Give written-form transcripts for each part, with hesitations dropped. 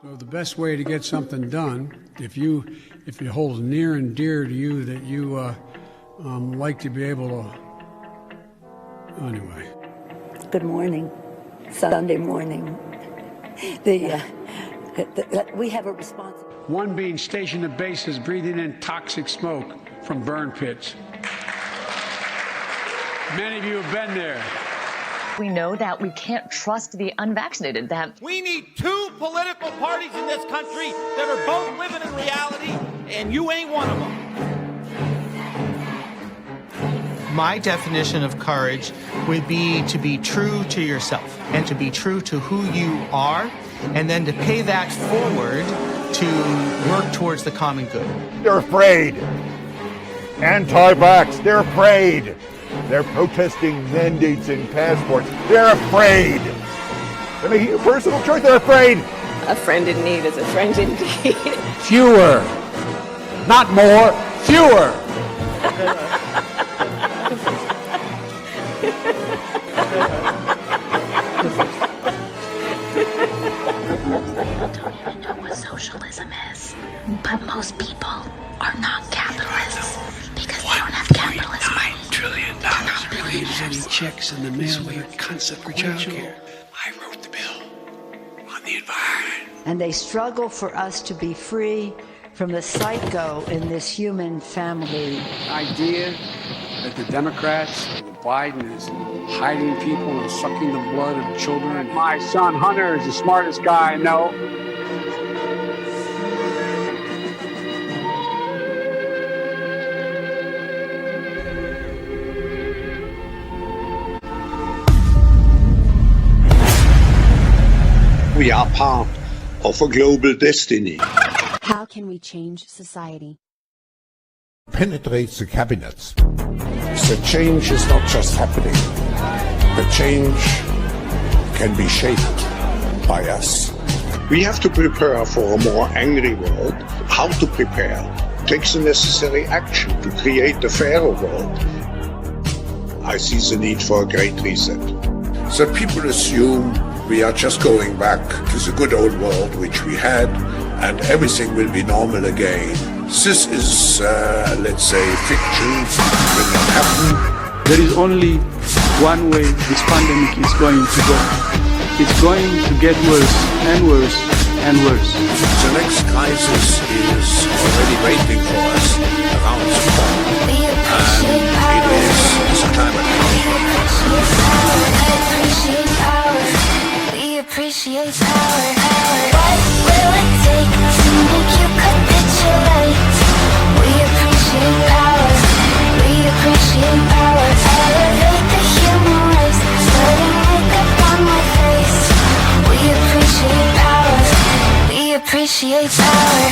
So the best way to get something done, if it holds near and dear to you that you like to be able to, anyway. Good morning, Sunday morning. We have a responsibility. One being stationed at bases breathing in toxic smoke from burn pits. Many of you have been there. We know that we can't trust the unvaccinated. We need two political parties in this country that are both living in reality, and you ain't one of them. My definition of courage would be to be true to yourself and to be true to who you are, and then to pay that forward to work towards the common good. They're afraid. Anti-vax, they're afraid. They're protesting mandates and passports. They're afraid. They're making a personal choice. They're afraid. A friend in need is a friend indeed. Fewer, not more, fewer. Don't even know what socialism is, but most people are not capitalists because they don't have capitalist money. $1.9 trillion. Everybody sending checks in the mail with a concept for childcare. I wrote the bill on the environment. And they struggle for us to be free from the psycho in this human family. Idea that the Democrats, Biden is hiding people and sucking the blood of children. My son Hunter is the smartest guy I know. We are part of a global destiny. How can we change society? Penetrates the cabinets. The change is not just happening. The change can be shaped by us. We have to prepare for a more angry world. How to prepare? Take the necessary action to create a fairer world. I see the need for a great reset. So people assume we are just going back to the good old world which we had, and everything will be normal again. This is, let's say, fiction. It will not happen. There is only one way this pandemic is going to go. It's going to get worse and worse and worse. The next crisis is already waiting for us around the corner. And it is the climate crisis. Appreciate power. What will it take to make you capitulate? We appreciate power. We appreciate power. Elevate the human race. Putting makeup on my face. We appreciate power. We appreciate power.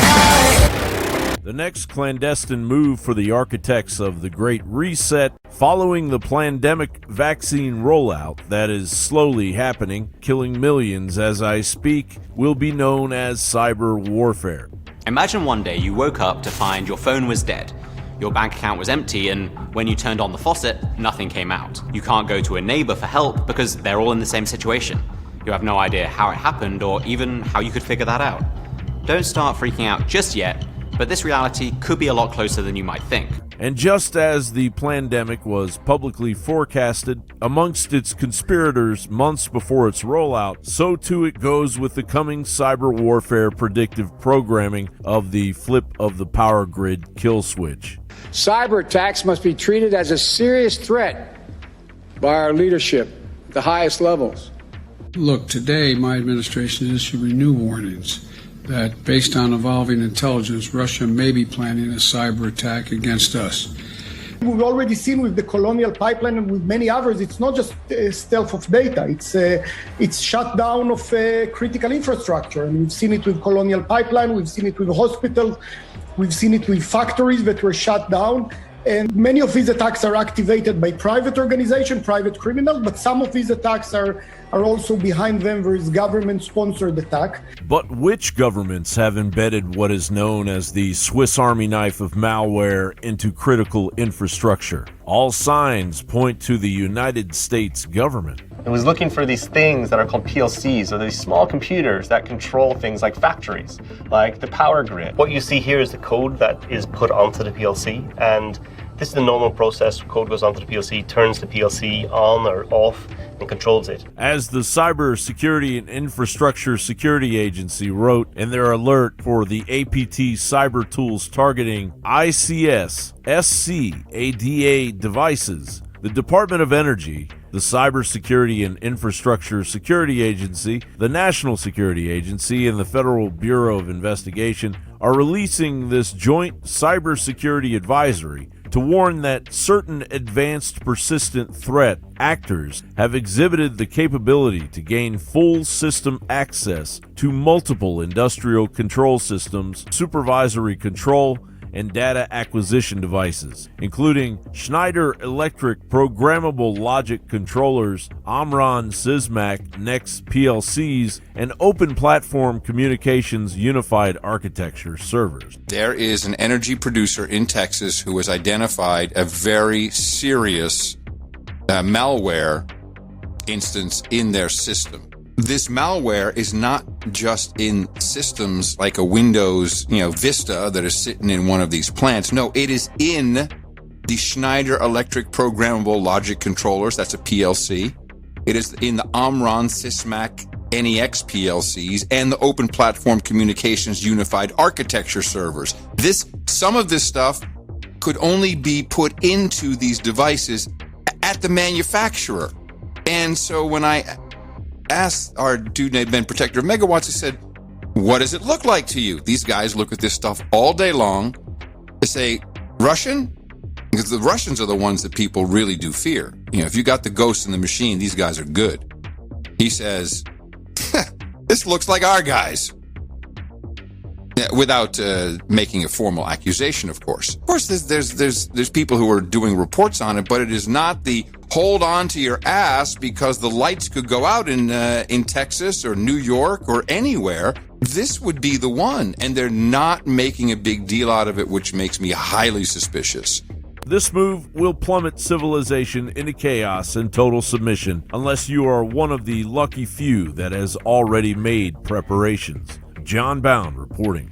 The next clandestine move for the architects of the Great Reset, following the pandemic vaccine rollout that is slowly happening, killing millions as I speak, will be known as cyber warfare. Imagine one day you woke up to find your phone was dead, your bank account was empty, and when you turned on the faucet, nothing came out. You can't go to a neighbor for help because they're all in the same situation. You have no idea how it happened or even how you could figure that out. Don't start freaking out just yet, but this reality could be a lot closer than you might think. And just as the pandemic was publicly forecasted amongst its conspirators months before its rollout, so too it goes with the coming cyber warfare predictive programming of the flip of the power grid kill switch. Cyber attacks must be treated as a serious threat by our leadership at the highest levels. Look, today my administration is issuing new warnings that based on evolving intelligence, Russia may be planning a cyber attack against us. We've already seen with the Colonial Pipeline and with many others, it's not just stealth of data, it's shutdown of critical infrastructure. And we've seen it with Colonial Pipeline, we've seen it with hospitals, we've seen it with factories that were shut down. And many of these attacks are activated by private organizations, private criminals, but some of these attacks are also behind them. There is government-sponsored attack. But which governments have embedded what is known as the Swiss Army knife of malware into critical infrastructure? All signs point to the United States government. It was looking for these things that are called PLCs, or these small computers that control things like factories, like the power grid. What you see here is the code that is put onto the PLC, and this is the normal process. Code goes onto the PLC, turns the PLC on or off, and controls it. As the Cyber Security and Infrastructure Security Agency wrote in their alert for the APT cyber tools targeting ICS SCADA devices, the Department of Energy, the Cyber Security and Infrastructure Security Agency, the National Security Agency, and the Federal Bureau of Investigation are releasing this joint cybersecurity advisory to warn that certain advanced persistent threat actors have exhibited the capability to gain full system access to multiple industrial control systems, supervisory control, and data acquisition devices, including Schneider Electric Programmable Logic Controllers, Omron Sysmac Next PLCs, and Open Platform Communications Unified Architecture servers. There is an energy producer in Texas who has identified a very serious malware instance in their system. This malware is not just in systems like a Windows, Vista that is sitting in one of these plants. No, it is in the Schneider Electric Programmable Logic Controllers. That's a PLC. It is in the Omron Sysmac NEX PLCs and the Open Platform Communications Unified Architecture servers. Some of this stuff could only be put into these devices at the manufacturer. And so when I asked our dude named Ben Protector of Megawatts, he said, what does it look like to you? These guys look at this stuff all day long. They say, Russian? Because the Russians are the ones that people really do fear. If you got the ghost in the machine, these guys are good. He says, this looks like our guys. Without making a formal accusation, of course. Of course, there's people who are doing reports on it, but it is not the hold on to your ass because the lights could go out in Texas or New York or anywhere. This would be the one, and they're not making a big deal out of it, which makes me highly suspicious. This move will plummet civilization into chaos and total submission unless you are one of the lucky few that has already made preparations. John Bound reporting.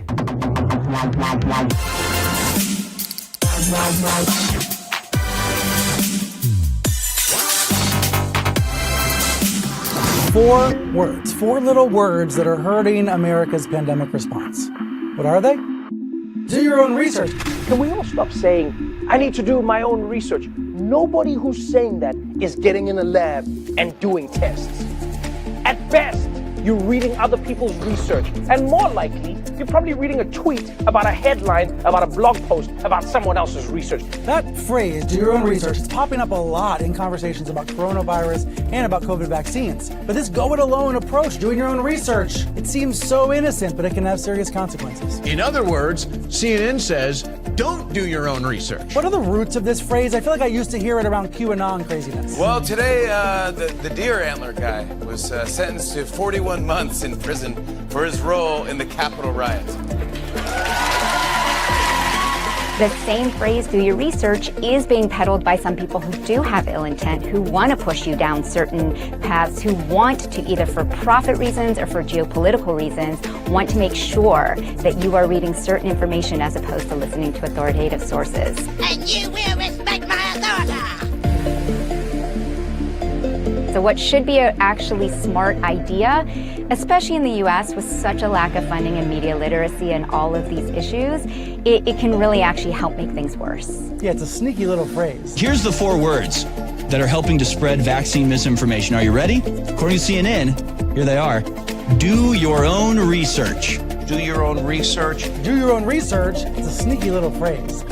Four little words that are hurting America's pandemic response. What are they? Do your own research. Can we all stop saying, I need to do my own research? Nobody who's saying that is getting in a lab and doing tests. At best, you're reading other people's research, and more likely, you're probably reading a tweet about a headline, about a blog post, about someone else's research. That phrase, do your own research, is popping up a lot in conversations about coronavirus and about COVID vaccines. But this go-it-alone approach, doing your own research, it seems so innocent, but it can have serious consequences. In other words, CNN says, don't do your own research. What are the roots of this phrase? I feel like I used to hear it around QAnon craziness. Well, today, the deer antler guy was sentenced to 41 months in prison for his role in the Capitol riots. The same phrase, do your research, is being peddled by some people who do have ill intent, who want to push you down certain paths, who want to, either for profit reasons or for geopolitical reasons, want to make sure that you are reading certain information as opposed to listening to authoritative sources. And you will respect my authority. So what should be an actually smart idea, especially in the U.S. with such a lack of funding and media literacy and all of these issues, it can really actually help make things worse. Yeah, it's a sneaky little phrase. Here's the 4 words that are helping to spread vaccine misinformation. Are you ready? According to CNN, here they are. Do your own research. Do your own research. Do your own research. It's a sneaky little phrase.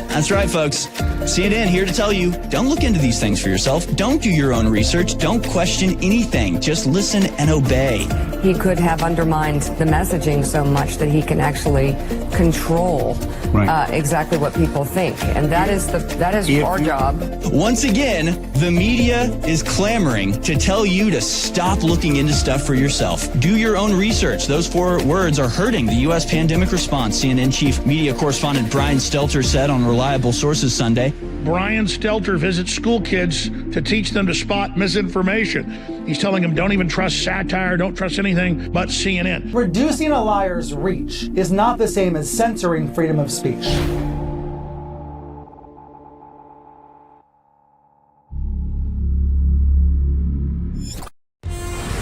That's right, folks. CNN here to tell you, don't look into these things for yourself. Don't do your own research. Don't question anything. Just listen and obey. He could have undermined the messaging so much that he can actually control exactly what people think, and that is our job. Once again, the media is clamoring to tell you to stop looking into stuff for yourself. Do your own research. Those 4 words are hurting the U.S. pandemic response, CNN chief media correspondent Brian Stelter said on Reliable Sources Sunday. Brian Stelter visits school kids to teach them to spot misinformation. He's telling them don't even trust satire, don't trust anything but CNN. Reducing a liar's reach is not the same as censoring freedom of speech.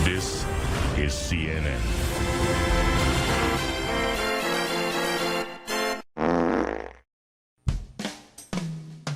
This is CNN.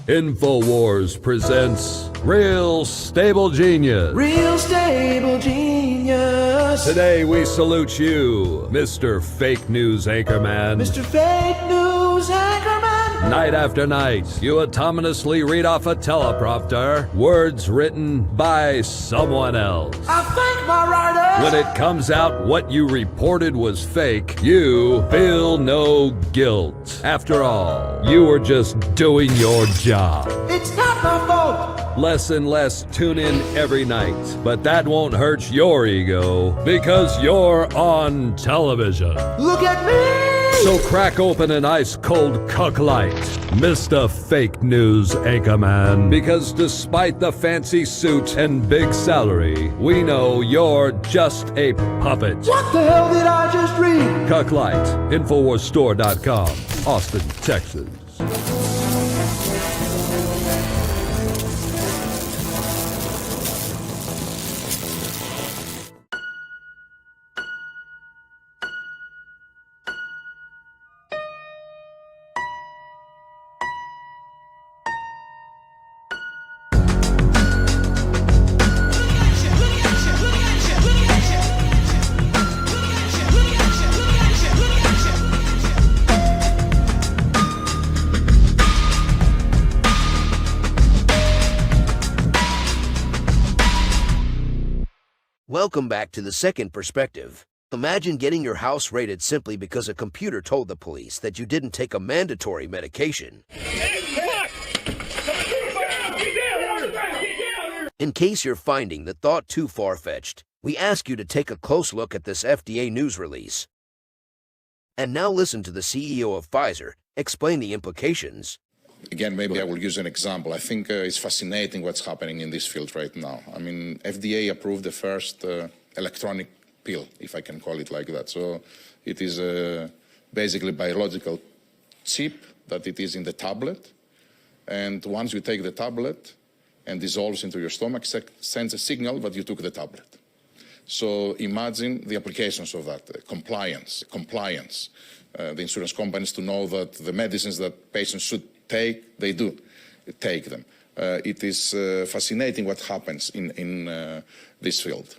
InfoWars presents Real Stable Genius. Real Stable Genius. Today we salute you, Mr. Fake News Anchorman. Mr. Fake News Anchorman. Night after night, you autonomously read off a teleprompter words written by someone else. I thank my writers. When it comes out what you reported was fake, you feel no guilt. After all, you were just doing your job. It's not my fault. Less and less tune in every night, but that won't hurt your ego because you're on television. Look at me. So crack open an ice-cold Cuck Light, Mr. Fake News Anchorman, because despite the fancy suit and big salary, we know you're just a puppet. What the hell did I just read? Cuck Light, InfoWarsStore.com, Austin, Texas. Welcome back to The Second Perspective. Imagine getting your house raided simply because a computer told the police that you didn't take a mandatory medication. In case you're finding the thought too far-fetched, we ask you to take a close look at this FDA news release. And now listen to the CEO of Pfizer explain the implications. Again, maybe I will use an example. I think it's fascinating what's happening in this field right now. I mean, FDA approved the first electronic pill, if I can call it like that. So it is basically biological chip that it is in the tablet. And once you take the tablet and dissolves into your stomach, sends a signal that you took the tablet. So imagine the applications of that, compliance. The insurance companies to know that the medicines that patients should take, they do take them. It is fascinating what happens in this field.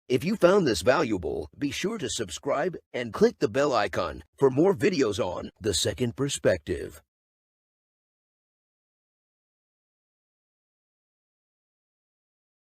If you found this valuable, be sure to subscribe and click the bell icon for more videos on The Second Perspective.